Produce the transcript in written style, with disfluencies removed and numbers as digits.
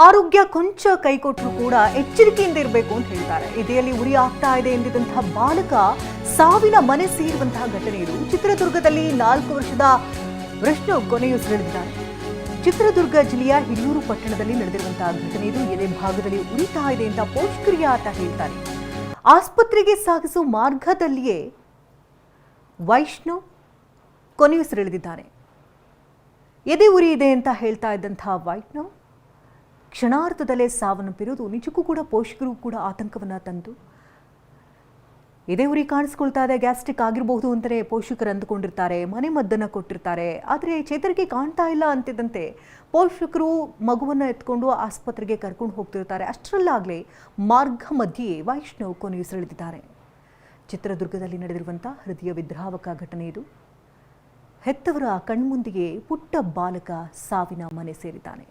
ಆರೋಗ್ಯ ಕೊಂಚ ಕೈಕೊಟ್ಟರು ಕೂಡ ಎಚ್ಚರಿಕೆಯಿಂದ ಇರಬೇಕು ಅಂತ ಹೇಳ್ತಾರೆ. ಎದೆಯಲ್ಲಿ ಉರಿ ಆಗ್ತಾ ಇದೆ ಎಂದಿದ್ದಂತಹ ಬಾಲಕ ಸಾವಿನ ಮನೆ ಸೇರುವಂತಹ ಘಟನೆ ಇದು. ಚಿತ್ರದುರ್ಗದಲ್ಲಿ 4 ವರ್ಷದ ವೃಷ್ಣು ಕೊನೆಯುಸಿರೆಳೆದಿದ್ದಾನೆ. ಚಿತ್ರದುರ್ಗ ಜಿಲ್ಲೆಯ ಹಿರಿಯೂರು ಪಟ್ಟಣದಲ್ಲಿ ನಡೆದಿರುವಂತಹ ಘಟನೆ ಇದು. ಎದೆ ಭಾಗದಲ್ಲಿ ಉರಿತಾ ಇದೆ ಅಂತ ಪೋಷಕರಿಗೆ ಆತ ಹೇಳ್ತಾರೆ. ಆಸ್ಪತ್ರೆಗೆ ಸಾಗಿಸುವ ಮಾರ್ಗದಲ್ಲಿಯೇ ವೈಷ್ಣವ್ ಕೊನೆಯುಸಿರೆಳೆದಿದ್ದಾನೆ. ಎದೆ ಉರಿ ಇದೆ ಅಂತ ಹೇಳ್ತಾ ಇದ್ದಂತಹ ವೈಷ್ಣವ್ ಕ್ಷಣಾರ್ಧದಲ್ಲೇ ಸಾವನ್ನಪ್ಪಿರುವುದು ನಿಜಕ್ಕೂ ಕೂಡ ಪೋಷಕರು ಕೂಡ ಆತಂಕವನ್ನ ತಂದು, ಎದೆ ಉರಿ ಕಾಣಿಸ್ಕೊಳ್ತಾ ಇದೆ, ಗ್ಯಾಸ್ಟ್ರಿಕ್ ಆಗಿರಬಹುದು ಅಂತಲೇ ಪೋಷಕರು ಅಂದುಕೊಂಡಿರ್ತಾರೆ, ಮನೆ ಮದ್ದನ್ನು ಕೊಟ್ಟಿರ್ತಾರೆ. ಆದರೆ ಚೇತರಿಕೆ ಕಾಣ್ತಾ ಇಲ್ಲ ಅಂತಿದ್ದಂತೆ ಪೋಷಕರು ಮಗುವನ್ನು ಎತ್ಕೊಂಡು ಆಸ್ಪತ್ರೆಗೆ ಕರ್ಕೊಂಡು ಹೋಗ್ತಿರ್ತಾರೆ. ಅಷ್ಟರಲ್ಲಾಗಲೇ ಮಾರ್ಗ ಮಧ್ಯೆಯೇ ವೈಷ್ಣವ್ ಕೊನೆಯುಸಿರೆಳೆದಿದ್ದಾರೆ. ಚಿತ್ರದುರ್ಗದಲ್ಲಿ ನಡೆದಿರುವಂಥ ಹೃದಯ ವಿದ್ರಾವಕ ಘಟನೆ ಇದು. ಹೆತ್ತವರ ಕಣ್ಮುಂದಿಗೆ ಪುಟ್ಟ ಬಾಲಕ ಸಾವಿನ ಮನೆ ಸೇರಿದ್ದಾನೆ.